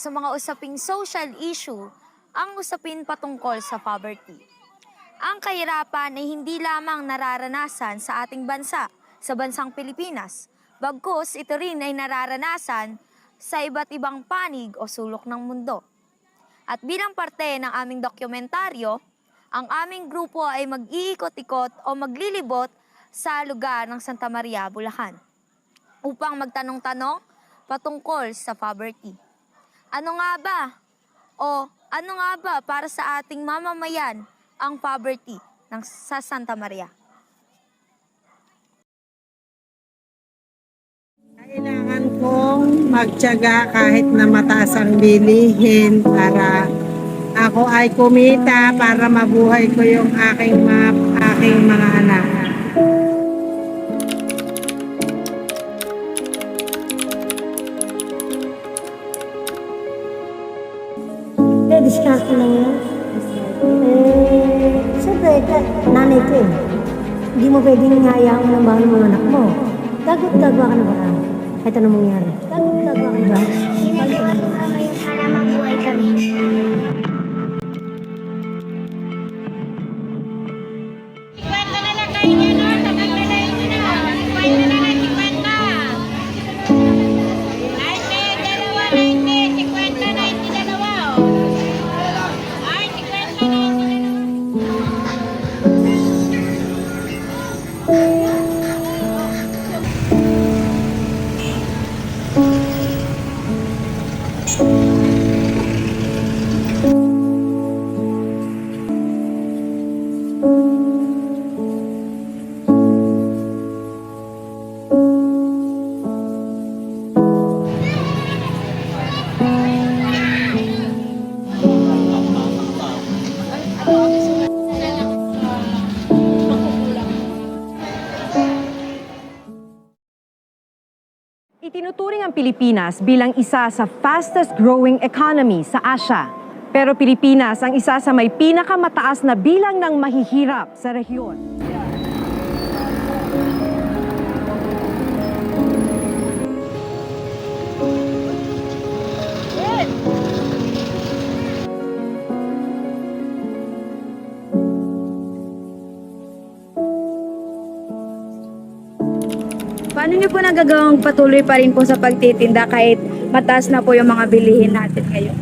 sa mga usaping social issue ang usapin patungkol sa poverty. Ang kahirapan ay hindi lamang nararanasan sa ating bansa, sa bansang Pilipinas, bagkus ito rin ay nararanasan sa iba't ibang panig o sulok ng mundo. At bilang parte ng aming dokumentaryo, ang aming grupo ay mag-iikot-ikot o maglilibot sa lugar ng Santa Maria, Bulacan upang magtanong-tanong patungkol sa poverty. Ano nga ba para sa ating mamamayan ang poverty sa Santa Maria? Kailangan kong magtiyaga kahit na mataas ang bilihin para ako ay kumita para mabuhay ko yung aking mga anak. Diskarte lang yun. Siyempre, nanay ko eh. Hindi mo pwedeng hayaan mo ng bahay ng mga anak mo. Gagawa ka na ba? Kahit anong mangyari. Gagawa ka na ba? Ginagawa ko nga ngayon para mabuhay kami. Kwenta na lang kayo niya, no? Tagal na lang yun, no? Kwenta na lang, 50. 90, dalawa, 90. 50, 90, dalawa, oh. Ay, 50, 90. Itinuturing ang Pilipinas bilang isa sa fastest growing economy sa Asia. Pero Pilipinas ang isa sa may pinakamataas na bilang ng mahihirap sa rehiyon. Paano niyo po nagagawang patuloy pa rin po sa pagtitinda kahit mataas na po yung mga bilihin natin ngayon?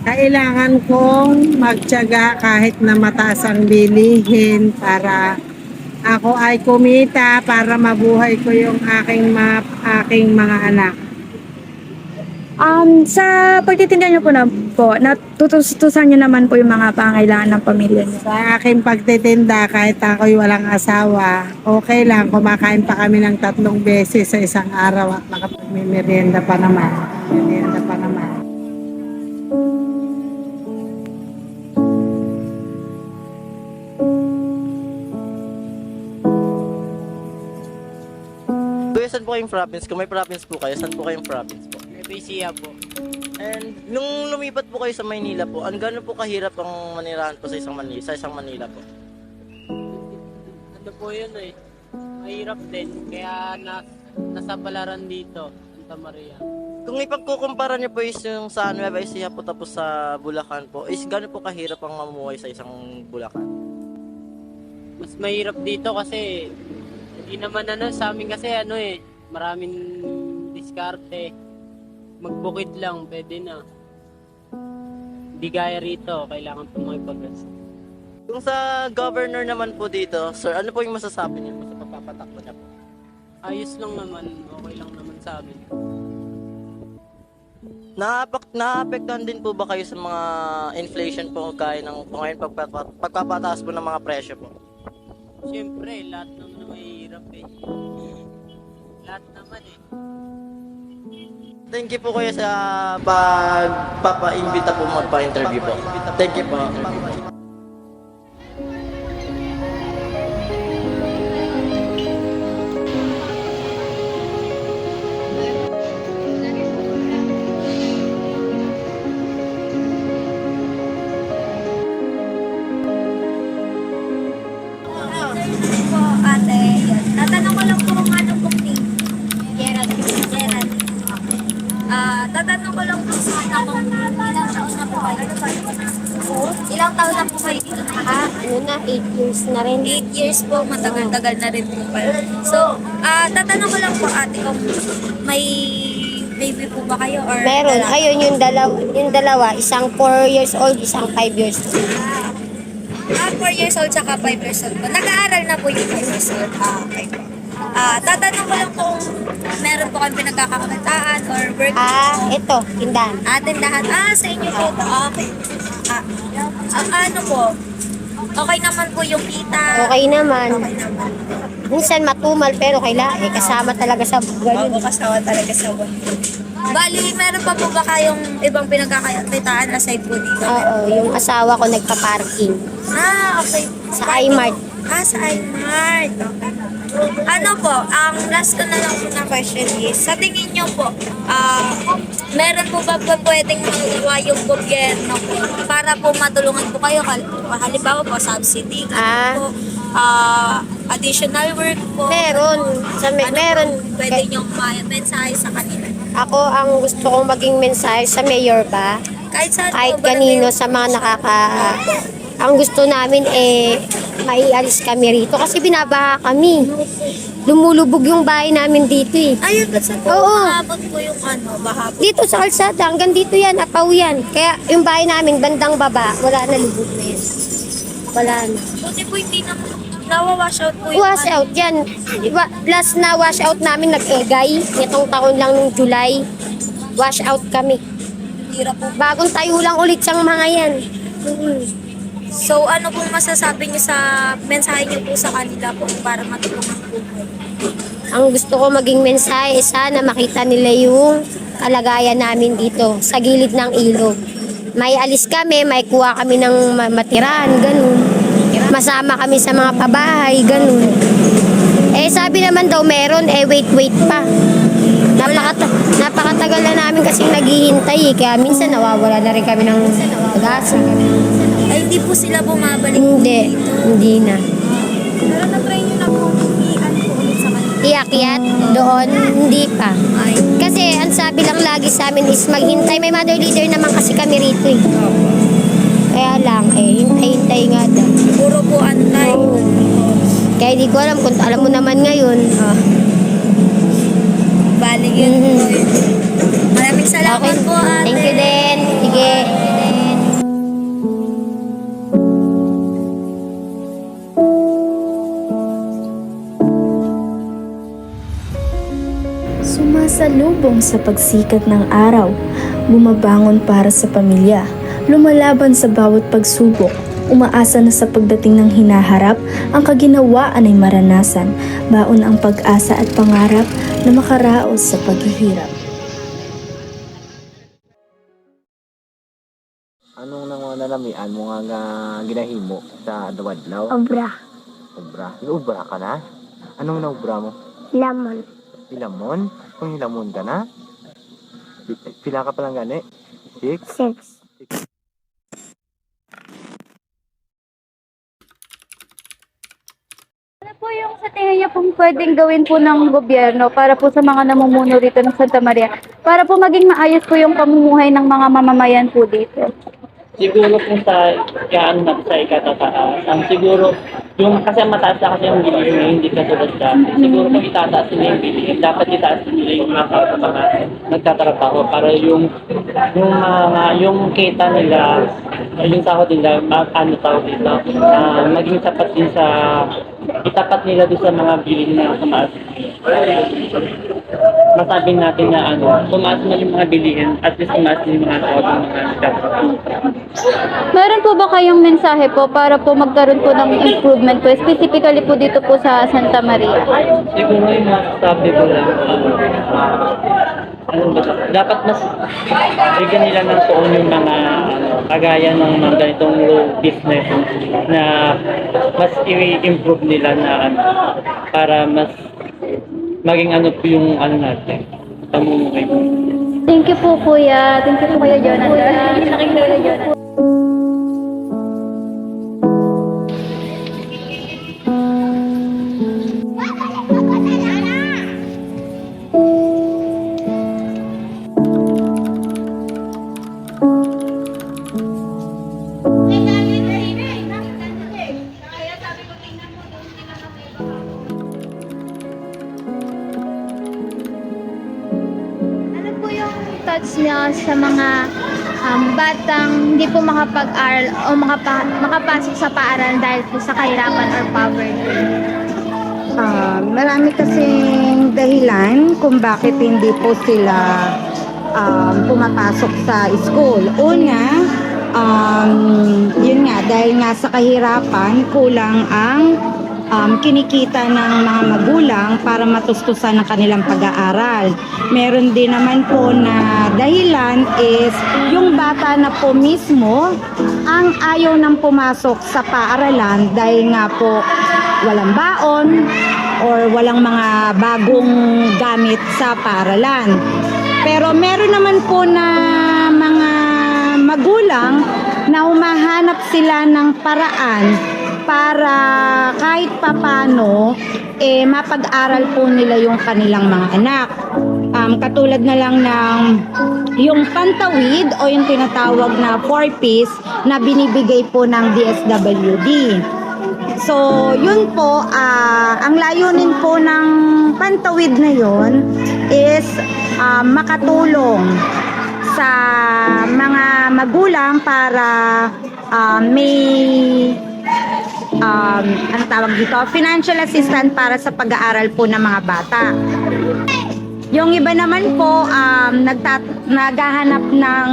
Kailangan kong magtiyaga kahit na mataas ang bilihin para ako ay kumita para mabuhay ko yung aking mga anak. Sa pagtitinda niyo po, natutustusan niyo naman po yung mga pangailangan ng pamilya niyo. Sa aking pagtitinda, kahit ako'y walang asawa, okay lang, kumakain pa kami ng 3 beses sa isang araw at nakapagmimerienda pa naman. Kuya, saan po kayong province? Kung may province po kayo, saan po kayong province po? Epesia po. And nung lumipat po kayo sa Maynila po, ang gaano po kahirap ang manirahan po sa isang Manila po? Ano po yun eh. Mahirap din. Kaya nasa Balaran dito, Santa Maria. Kung ipagkukumpara niyo po is yung sa Nueva Ecija po tapos sa Bulacan po, is gaano po kahirap ang mamuhay sa isang Bulacan? Mas mahirap dito kasi hindi naman sa amin kasi maraming diskarte. Magbukid lang, pwede na. Hindi gaya rito, kailangan po makipag-gas. Kung sa governor naman po dito, sir, ano po yung masasabi niyo po sa pagpapatakbo niya po? Ayos lang naman, okay lang naman sa amin. Naapektuhan din po ba kayo sa mga inflation po gaya ng ngayon pagpapataas po ng mga presyo po? Siyempre, lahat naman mahirap eh. Lahat naman eh. Thank you po kayo sa pagpapa-imbita po magpa-interview po. Thank you po. Tatanong ko lang po sa Ilang taon na po kayo dito na? Ano na, 8 years na rin. 8 years po, matagal-tagal na rin po pala. So, tatanong ko lang po ate kung may baby po ba kayo or Meron, lalaki? ayun yung dalawa, isang 4 years old, isang 5 years old. 4 years old tsaka 5 years old po. Nag-aaral na po yung 5 years old. Okay po. Tatanong ko lang kung meron po kayong pinagkakakitaan or work. Ito, tindahan. Tindahan. Sa inyo po. Okay. Ano po? Okay naman po yung kita. Okay naman. Okay naman. Minsan matumal pero kailangan kasama talaga sa ganun. Oo, kasama talaga sa buwan. Bali, meron pa po ba kayong ibang pinagkakakitaan aside po dito? Oo, yung asawa ko nagpa-parking Okay. sa iMart. Sa iMart. Okay. Ano po, ang last ko na lang po na question is, sa tingin nyo po, meron po ba po pwedeng magawa yung gobyerno po para po matulungan po kayo? Halimbawa po, subsidy, po, additional work po. Meron. Meron. Pwede nyo mensahe sa kanila. Ako ang gusto kong maging mensahe sa mayor ba? Kahit saan Kahit po, kanino sa mga ang gusto namin maialis kami rito kasi binabaha kami. Lumulubog yung bahay namin dito eh. Ayun, sa po, Oo. maabot po yung baha po. Dito sa kalsada, hanggang dito yan, apaw yan. Kaya yung bahay namin, bandang baba, wala na lubog na yan. Wala na. Buti po hindi na nawawash out po yung Wash out yan. Diba, last na wash out namin nag-egay. Itong taon lang nung July. Wash out kami. tira po. Bagong tayo lang ulit siyang mga yan. So, ano pong masasabi niyo sa mensahe niyo po sa kanila po para matulungan po kayo? Ang gusto ko maging mensahe, sana makita nila yung kalagayan namin dito sa gilid ng ilog. May alis kami, may kuha kami ng matirahan, ganun. Masama kami sa mga pabahay, ganun. Sabi naman daw meron, wait pa. Napakatagal na namin kasing naghihintay kaya minsan nawawala na rin kami ng pag-asa. Ay, hindi po sila bumabalik Hindi, dito. hindi na. Pero na-try niyo na po ian po ulit sa kanila. Iakyat doon, hindi pa. Ay, Kasi ang sabi lang lagi sa amin is maghintay. May mother leader naman kasi kami rito eh. Kaya lang hintay-hintay nga daw. puro po antay. Kaya di ko alam kung alam mo naman ngayon. Balik yun po yun. Maraming salamat po, ate. Thank you din. Sige. Sumasalubong sa pagsikat ng araw, bumabangon para sa pamilya, lumalaban sa bawat pagsubok, umaasa na sa pagdating ng hinaharap, ang kaginawaan ay maranasan, baon ang pag-asa at pangarap na makaraos sa paghihirap. Anong nanganalamian mo nga ginahimo sa adlaw? Obra. Ubra. Ubra ka na? Anong naubra mo? Lamon. Hilamon? Kung hilamon ka na? Pila ka palang gani? 6? 6. Ano po yung sa tingin niyo pong pwedeng gawin po ng gobyerno para po sa mga namumuno rito ng Santa Maria para po maging maayos po yung pamumuhay ng mga mamamayan po dito? Siguro kung sa gaan na sa ikatataas, ang siguro, yung kasi mataas na kasi yung bilihin, hindi katulad dati. Siguro kung itataas nila yung bilihin, dapat itaas nila yung mga nagtatrabaho para yung kita nila, yung sahod nila, maging sapat din sa, itapat nila din sa mga bilihin na tumaas. Masabi natin na tumaas na yung mga bilihin, at least tumaas din yung mga sahod ng mga nagtatrabaho. Meron po ba kayong mensahe po para po magkaroon po ng improvement po, specifically po dito po sa Santa Maria? Siguro yung masasabi ko lang, dapat mas bigyan nila ng tuon yung mga kagaya ng mga ganitong low business na mas i-improve nila na para mas maging po yung natin, pamumuhay mo. Thank you po kuya. Thank you po kuya Jonathan. Kuya Jonathan. May thoughts niyo sa mga batang hindi po makapag-aral o makapasok sa paaralan dahil po sa kahirapan or poverty? Marami kasing dahilan kung bakit hindi po sila pumapasok sa school. Una, yun nga, dahil nga sa kahirapan, kulang ang kinikita ng mga magulang para matustusan ang kanilang pag-aaral. Meron din naman po na dahilan is yung bata na po mismo ang ayaw nang pumasok sa paaralan dahil nga po walang baon or walang mga bagong gamit sa paaralan. Pero meron naman po na mga magulang na humahanap sila ng paraan para kahit papano mapag-aral po nila yung kanilang mga anak. Katulad na lang ng yung pantawid o yung tinatawag na 4-piece na binibigay po ng DSWD. So, yun po, ang layunin po ng pantawid na yun is makatulong sa mga magulang para may ano tawag dito, financial assistance para sa pag-aaral po ng mga bata. Yung iba naman po naghahanap ng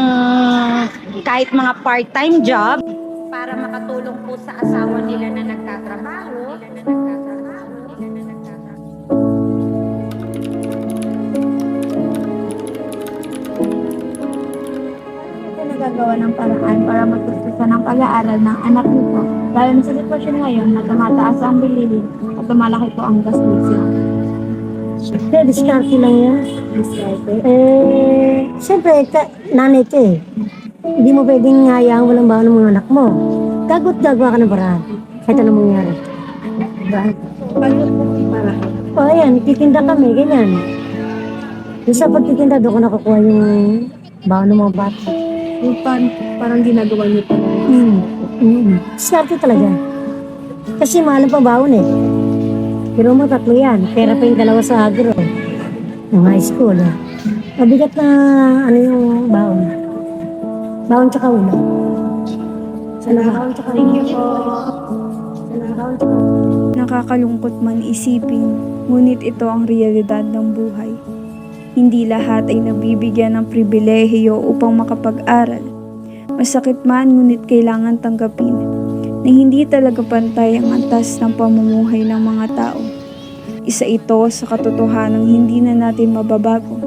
kahit mga part-time job para makatulong po sa asawa nila na nagtatrabaho. Nagagawa ng paraan para matustusan ang pag-aaral ng anak nito. Dahil sa sitwasyon ngayon na tumataas ang bilihin at tumalaki po ang gastusin. Diskarte lang yan. Siyempre, nanay ka eh. Hindi mo pwedeng hayaan walang baon ng mga anak mo. Gagawa ka ng paraan. Kahit anong mangyari. Diba? O ayan, titinda kami, ganyan. Yung sa pagtitinda, doon ko nakukuha yung baon ng mga bata. Yung parang ginagawa niyo pa. Diskarte talaga. Kasi mahal ang pambaon eh. Pero mo tatlo yan. Pera pa yung dalawa sa agro. Yung high school. Mabigat na ano yung baon. Baon tsaka ulo. Baon tsaka ulo. Nakakalungkot man isipin, ngunit ito ang realidad ng buhay. Hindi lahat ay nabibigyan ng pribilehiyo upang makapag-aral. Masakit man ngunit kailangan tanggapin na hindi talaga pantay ang antas ng pamumuhay ng mga tao. Isa ito sa katotohanang hindi na natin mababago.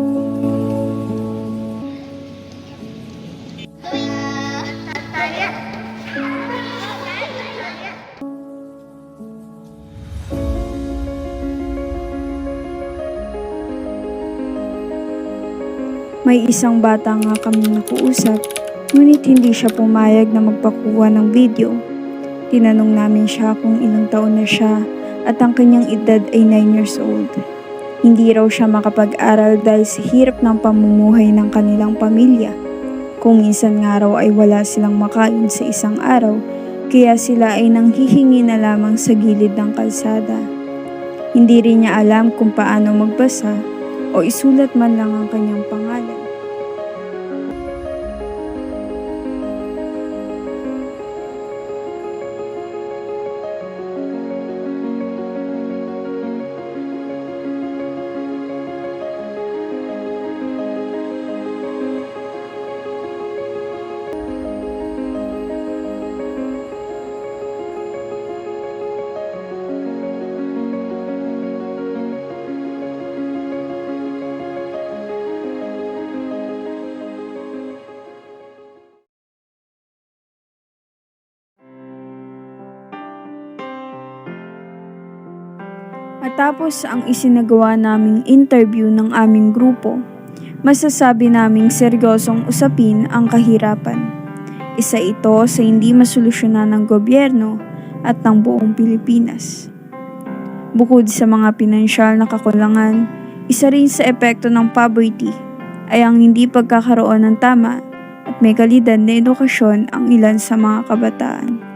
May isang bata nga kaming nakuusap, ngunit hindi siya pumayag na magpakuha ng video. Tinanong namin siya kung ilang taon na siya at ang kanyang edad ay 9 years old. Hindi raw siya makapag-aral dahil sa hirap ng pamumuhay ng kanilang pamilya. Kung minsan nga raw ay wala silang makain sa isang araw, kaya sila ay nanghihingi na lamang sa gilid ng kalsada. Hindi rin niya alam kung paano magbasa o isulat man lang ang kanyang pangalan. Matapos ang isinagawa naming interview ng aming grupo, masasabi naming seryosong usapin ang kahirapan. Isa ito sa hindi masolusyonan ng gobyerno at ng buong Pilipinas. Bukod sa mga pinansyal na kakulangan, isa rin sa epekto ng poverty ay ang hindi pagkakaroon ng tama at may kalidad na edukasyon ang ilan sa mga kabataan.